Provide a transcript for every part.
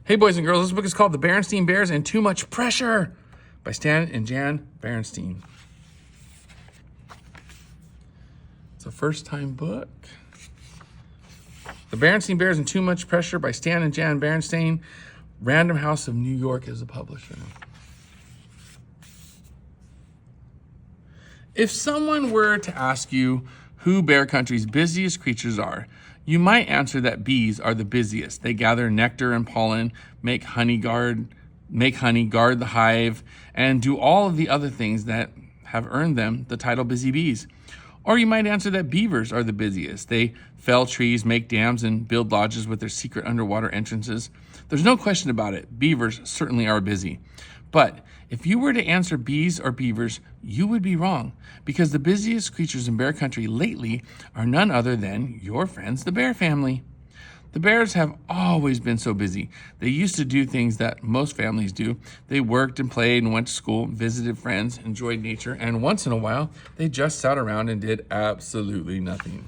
Hey, boys and girls, this book is called The Berenstain Bears and Too Much Pressure by Stan and Jan Berenstain. It's a first-time book. The Berenstain Bears and Too Much Pressure by Stan and Jan Berenstain. Random House of New York is the publisher. If someone were to ask you who Bear Country's busiest creatures are, you might answer that bees are the busiest. They gather nectar and pollen, make honey, guard the hive, and do all of the other things that have earned them the title busy bees. Or you might answer that beavers are the busiest. They fell trees, make dams, and build lodges with their secret underwater entrances. There's no question about it. Beavers certainly are busy. But if you were to answer bees or beavers, you would be wrong, because the busiest creatures in Bear Country lately are none other than your friends, the bear family. The bears have always been so busy. They used to do things that most families do. They worked and played and went to school, visited friends, enjoyed nature, and once in a while, they just sat around and did absolutely nothing.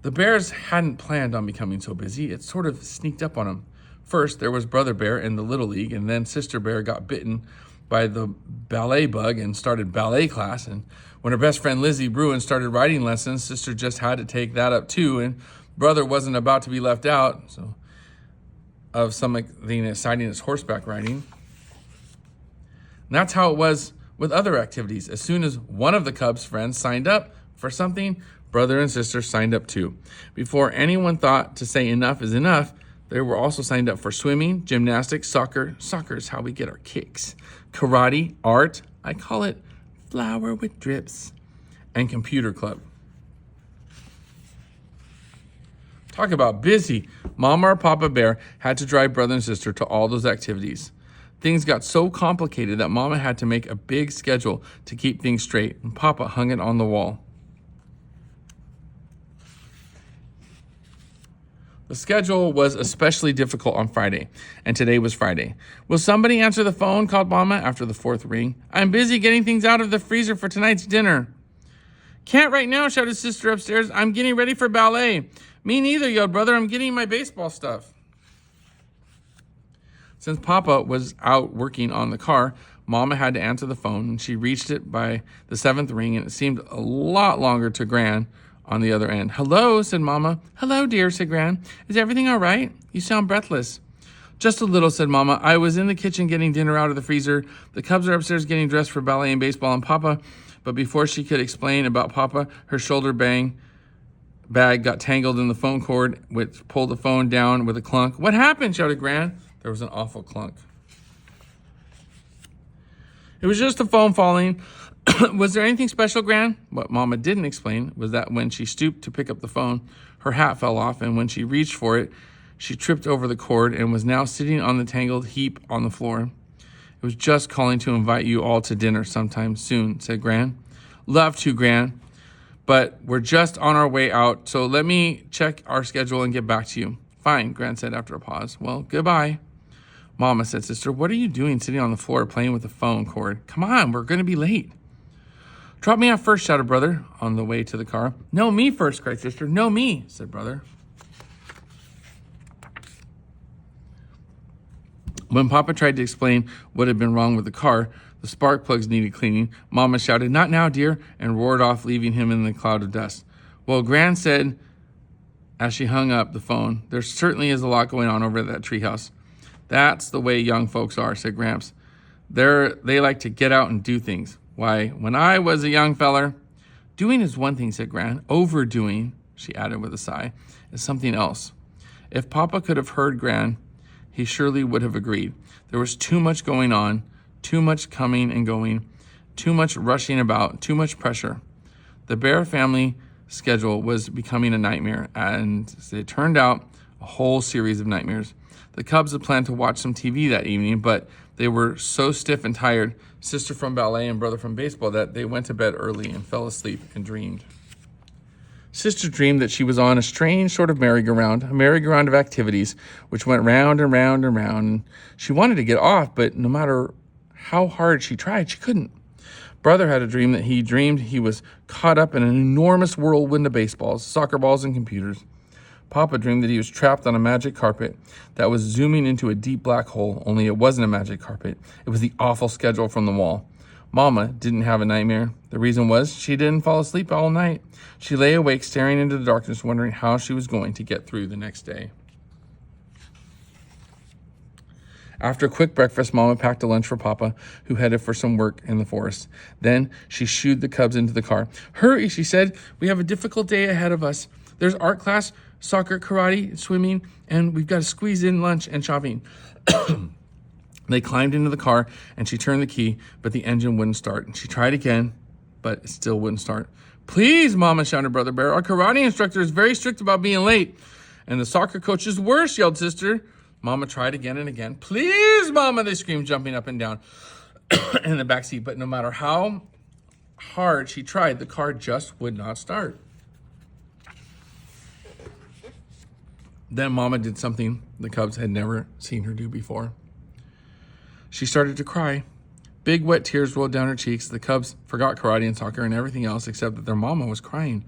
The bears hadn't planned on becoming so busy. It sort of sneaked up on them. First, there was Brother Bear in the Little League, and then Sister Bear got bitten by the ballet bug and started ballet class. And when her best friend Lizzie Bruin started riding lessons, Sister just had to take that up too, and Brother wasn't about to be left out of something exciting as horseback riding. And that's how it was with other activities. As soon as one of the Cubs' friends signed up for something, Brother and Sister signed up too. Before anyone thought to say enough is enough, they were also signed up for swimming, gymnastics, soccer. Soccer is how we get our kicks. Karate, art, I call it flower with drips, and computer club. Talk about busy. Mama or Papa Bear had to drive Brother and Sister to all those activities. Things got so complicated that Mama had to make a big schedule to keep things straight, and Papa hung it on the wall. The schedule was especially difficult on Friday, and today was Friday. Will somebody answer the phone? Called Mama after the fourth ring. I'm busy getting things out of the freezer for tonight's dinner. Can't right now, shouted Sister upstairs. I'm getting ready for ballet. Me neither, yelled Brother. I'm getting my baseball stuff. Since Papa was out working on the car, Mama had to answer the phone, and she reached it by the seventh ring, and it seemed a lot longer to Gran on the other end. Hello, said Mama. Hello, dear, said Gran. Is everything all right? You sound breathless. Just a little, said Mama. I was in the kitchen getting dinner out of the freezer. The Cubs are upstairs getting dressed for ballet and baseball, and Papa... But before she could explain about Papa, her shoulder bag got tangled in the phone cord, which pulled the phone down with a clunk. What happened? Shouted Gran. There was an awful clunk. It was just the phone falling. Was there anything special, Gran? What Mama didn't explain was that when she stooped to pick up the phone, her hat fell off, and when she reached for it, she tripped over the cord and was now sitting on the tangled heap on the floor. It was just calling to invite you all to dinner sometime soon, said Gran. Love to, Gran, but we're just on our way out, so let me check our schedule and get back to you. Fine, Gran said after a pause. Well, goodbye. Mama, said Sister, what are you doing sitting on the floor playing with the phone cord? Come on, we're going to be late. Drop me off first, shouted Brother on the way to the car. No, me first, cried Sister. No, me, said Brother. When Papa tried to explain what had been wrong with the car, the spark plugs needed cleaning, Mama shouted, not now, dear, and roared off, leaving him in the cloud of dust. Well, Gran said, as she hung up the phone, there certainly is a lot going on over at that treehouse. That's the way young folks are, said Gramps. They like to get out and do things. Why, when I was a young feller, doing is one thing, said Gran. Overdoing, she added with a sigh, is something else. If Papa could have heard Gran, he surely would have agreed. There was too much going on, too much coming and going, too much rushing about, too much pressure. The Bear family schedule was becoming a nightmare, and it turned out a whole series of nightmares. The Cubs had planned to watch some TV that evening, but they were so stiff and tired, Sister from ballet and Brother from baseball, that they went to bed early and fell asleep and dreamed. Sister dreamed that she was on a strange sort of merry-go-round, a merry-go-round of activities, which went round and round and round. And she wanted to get off, but no matter how hard she tried, she couldn't. Brother had a dream that he was caught up in an enormous whirlwind of baseballs, soccer balls, and computers. Papa dreamed that he was trapped on a magic carpet that was zooming into a deep black hole, only it wasn't a magic carpet. It was the awful schedule from the wall. Mama didn't have a nightmare. The reason was she didn't fall asleep all night. She lay awake staring into the darkness, wondering how she was going to get through the next day. After a quick breakfast, Mama packed a lunch for Papa, who headed for some work in the forest. Then she shooed the cubs into the car. "Hurry," she said. "We have a difficult day ahead of us. There's art class, soccer, karate, swimming, and we've got to squeeze in lunch and shopping." They climbed into the car, and she turned the key, but the engine wouldn't start. And she tried again, but it still wouldn't start. "Please," Mama shouted Brother Bear. "Our karate instructor is very strict about being late." "And the soccer coach is worse," yelled Sister. Mama tried again and again. "Please, Mama," they screamed, jumping up and down in the back seat. But no matter how hard she tried, the car just would not start. Then Mama did something the cubs had never seen her do before. She started to cry. Big wet tears rolled down her cheeks. The cubs forgot karate and soccer and everything else except that their mama was crying.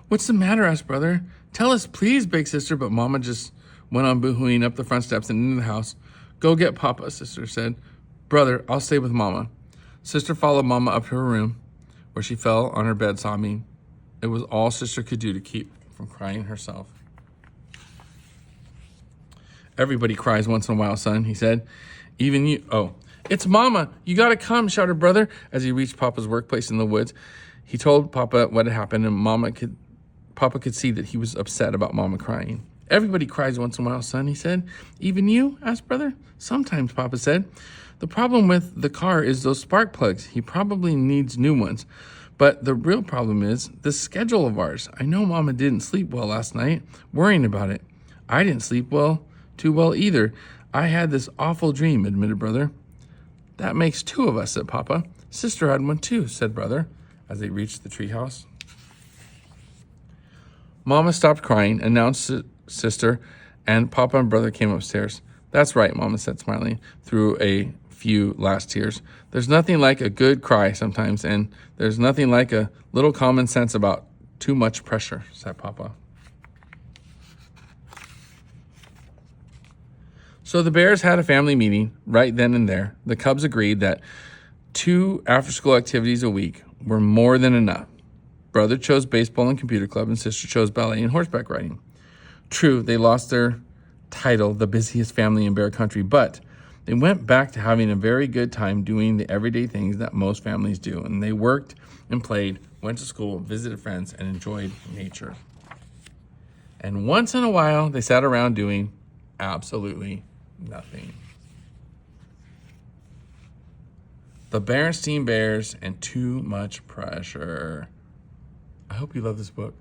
"What's the matter?" asked Brother. "Tell us, please," begged Sister, but Mama just went on boohooing up the front steps and into the house. "Go get Papa," Sister said. "Brother, I'll stay with Mama." Sister followed Mama up to her room, where she fell on her bed sobbing. It was all Sister could do to keep from crying herself. "Everybody cries once in a while, son," he said. "Even you." "Oh, it's Mama. You got to come," shouted Brother as he reached Papa's workplace in the woods. He told Papa what had happened, and Papa could see that he was upset about Mama crying. "Everybody cries once in a while, son," he said. "Even you?" asked Brother. "Sometimes," Papa said. "The problem with the car is those spark plugs. He probably needs new ones. But the real problem is the schedule of ours. I know Mama didn't sleep well last night, worrying about it. I didn't sleep too well either. I had this awful dream," admitted Brother. "That makes two of us," said Papa. "Sister had one too," said Brother, as they reached the treehouse. Mama stopped crying, announced Sister, and Papa and Brother came upstairs. "That's right," Mama said, smiling through a few last tears. "There's nothing like a good cry sometimes, and there's nothing like a little common sense about too much pressure," said Papa. So the Bears had a family meeting right then and there. The Cubs agreed that 2 after-school activities a week were more than enough. Brother chose baseball and computer club, and Sister chose ballet and horseback riding. True, they lost their title, the busiest family in Bear Country, but they went back to having a very good time doing the everyday things that most families do. And they worked and played, went to school, visited friends, and enjoyed nature. And once in a while, they sat around doing absolutely nothing. The Berenstain Bears and Too Much Pressure. I hope you love this book.